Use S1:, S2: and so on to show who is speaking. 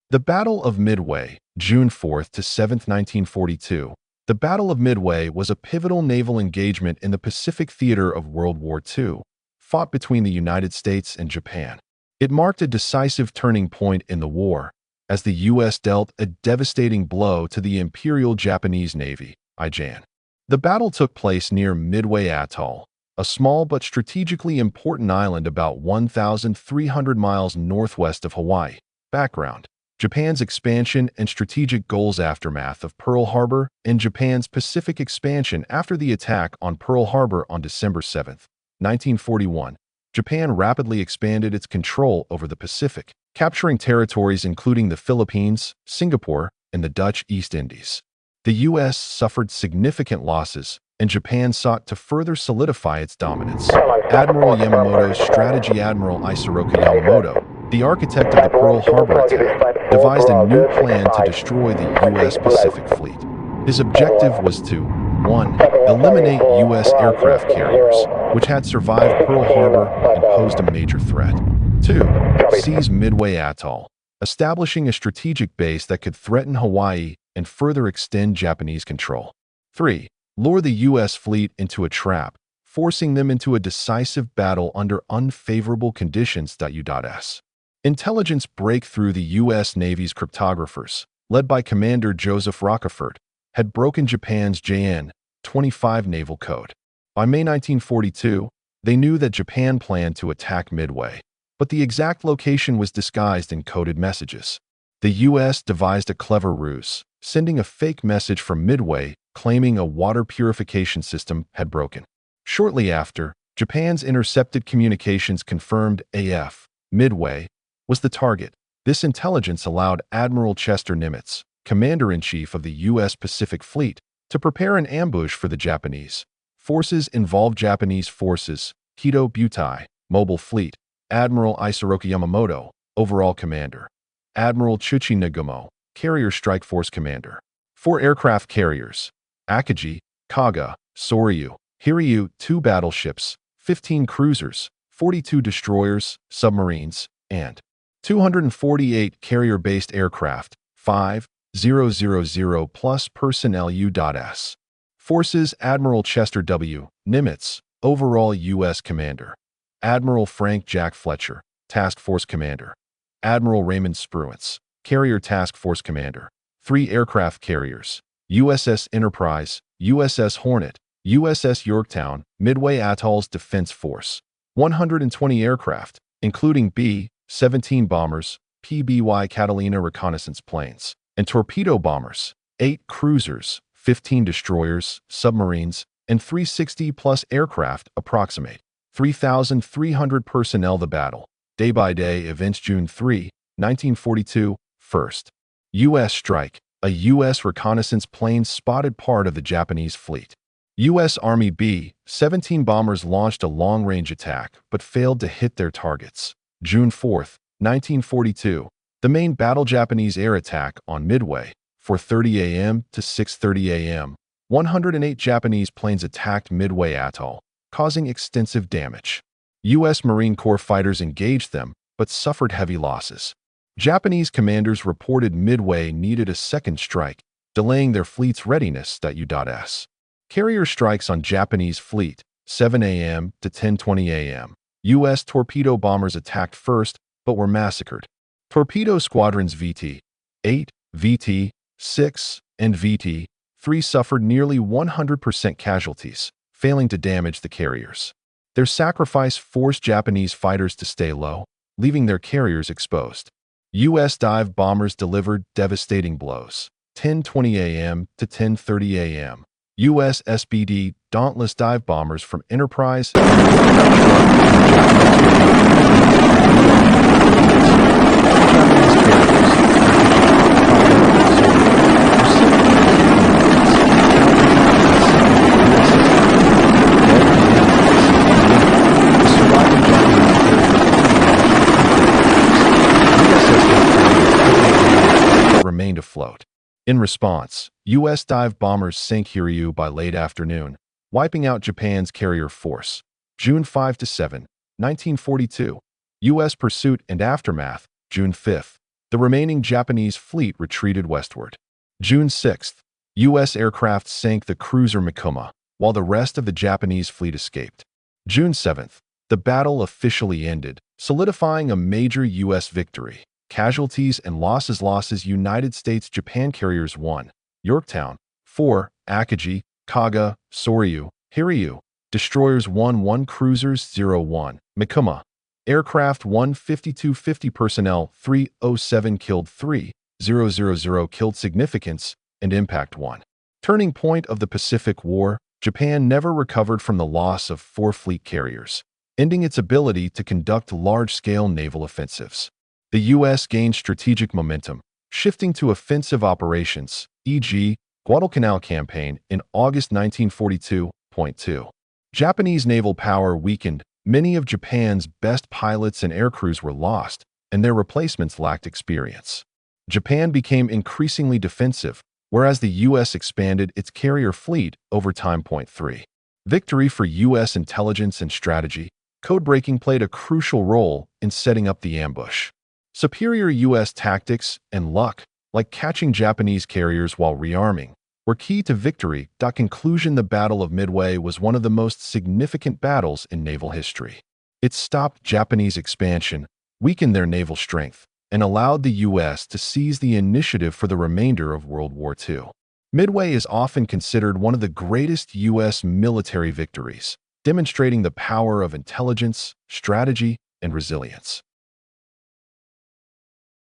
S1: The Battle of Midway, June 4th to 7th, 1942. The Battle of Midway was a pivotal naval engagement in the Pacific theater of World War II, fought between the United States and Japan. It marked a decisive turning point in the war, as the U.S. dealt a devastating blow to the Imperial Japanese Navy, IJAN. The battle took place near Midway Atoll, a small but strategically important island about 1,300 miles northwest of Hawaii. Background: Japan's expansion and strategic goals. Aftermath of Pearl Harbor and Japan's Pacific expansion. After the attack on Pearl Harbor on December 7, 1941, Japan rapidly expanded its control over the Pacific, capturing territories including the Philippines, Singapore, and the Dutch East Indies. The U.S. suffered significant losses, and Japan sought to further solidify its dominance. Admiral Yamamoto's strategy. Admiral Isoroku Yamamoto, the architect of the Pearl Harbor attack, devised a new plan to destroy the U.S. Pacific Fleet. His objective was to 1. Eliminate U.S. aircraft carriers, which had survived Pearl Harbor and posed a major threat. 2. Seize Midway Atoll, establishing a strategic base that could threaten Hawaii and further extend Japanese control. 3. Lure the U.S. fleet into a trap, forcing them into a decisive battle under unfavorable conditions. U.S. Intelligence breakthrough. The U.S. Navy's cryptographers, led by Commander Joseph Rockefort, had broken Japan's JN-25 naval code. By May 1942, they knew that Japan planned to attack Midway, but the exact location was disguised in coded messages. The U.S. devised a clever ruse, sending a fake message from Midway claiming a water purification system had broken. Shortly after, Japan's intercepted communications confirmed AF Midway was the target. This intelligence allowed Admiral Chester Nimitz, Commander-in-Chief of the U.S. Pacific Fleet, to prepare an ambush for the Japanese. Forces involved: Japanese forces, Kido Butai, Mobile Fleet; Admiral Isoroku Yamamoto, Overall Commander; Admiral Chuchi Nagumo, Carrier Strike Force Commander; 4 aircraft carriers: Akagi, Kaga, Soryu, Hiryu; 2 battleships, 15 cruisers, 42 destroyers, submarines, and 248 carrier-based aircraft, 5,000 plus personnel. U.S. Forces: Admiral Chester W. Nimitz, Overall U.S. Commander; Admiral Frank Jack Fletcher, Task Force Commander; Admiral Raymond Spruance, Carrier Task Force Commander; 3 aircraft carriers: USS Enterprise, USS Hornet, USS Yorktown; Midway Atoll's Defense Force, 120 aircraft, including B-17 bombers, PBY Catalina reconnaissance planes, and torpedo bombers; 8 cruisers, 15 destroyers, submarines, and 360-plus aircraft. Approximate 3,300 personnel. The battle. Day-by-day events. June 3, 1942. First, U.S. strike. A U.S. reconnaissance plane spotted part of the Japanese fleet. U.S. Army B-17 bombers launched a long-range attack but failed to hit their targets. June 4, 1942. The main battle. Japanese air attack on Midway. 4:30 a.m. to 6:30 a.m. 108 Japanese planes attacked Midway Atoll, causing extensive damage. U.S. Marine Corps fighters engaged them, but suffered heavy losses. Japanese commanders reported Midway needed a second strike, delaying their fleet's readiness. U.S. Carrier strikes on Japanese fleet. 7 a.m. to 10:20 a.m. U.S. torpedo bombers attacked first, but were massacred. Torpedo squadrons VT-8, VT-6, and VT-3 suffered nearly 100% casualties, failing to damage the carriers. Their sacrifice forced Japanese fighters to stay low, leaving their carriers exposed. U.S. dive bombers delivered devastating blows. 10:20 a.m. to 10:30 a.m. U.S. SBD Dauntless dive bombers from Enterprise remained afloat. In response, U.S. dive bombers sank Hiryu by late afternoon, wiping out Japan's carrier force. June 5 to 7, 1942. U.S. pursuit and aftermath. June 5, The remaining Japanese fleet retreated westward. June 6th, U.S. aircraft sank the cruiser Mikuma, while the rest of the Japanese fleet escaped. June 7th, the battle officially ended, solidifying a major U.S. victory. Casualties and losses: United States Japan carriers 1, Yorktown, 4, Akagi, Kaga, Soryu, Hiryu. Destroyers 1 cruisers 0-1, Mikuma. Aircraft 15250 personnel 307 killed 3000 killed significance and impact 1. Turning point of the Pacific War, Japan never recovered from the loss of 4 fleet carriers, ending its ability to conduct large-scale naval offensives. The U.S. gained strategic momentum, shifting to offensive operations, e.g., Guadalcanal Campaign in August 1942.2. Japanese naval power weakened, many of Japan's best pilots and aircrews were lost, and their replacements lacked experience. Japan became increasingly defensive, whereas the U.S. expanded its carrier fleet over time. 3. Victory for U.S. intelligence and strategy. Codebreaking played a crucial role in setting up the ambush. Superior U.S. tactics and luck, like catching Japanese carriers while rearming, were key to victory. Conclusion: the Battle of Midway was one of the most significant battles in naval history. It stopped Japanese expansion, weakened their naval strength, and allowed the U.S. to seize the initiative for the remainder of World War II. Midway is often considered one of the greatest U.S. military victories, demonstrating the power of intelligence, strategy, and resilience.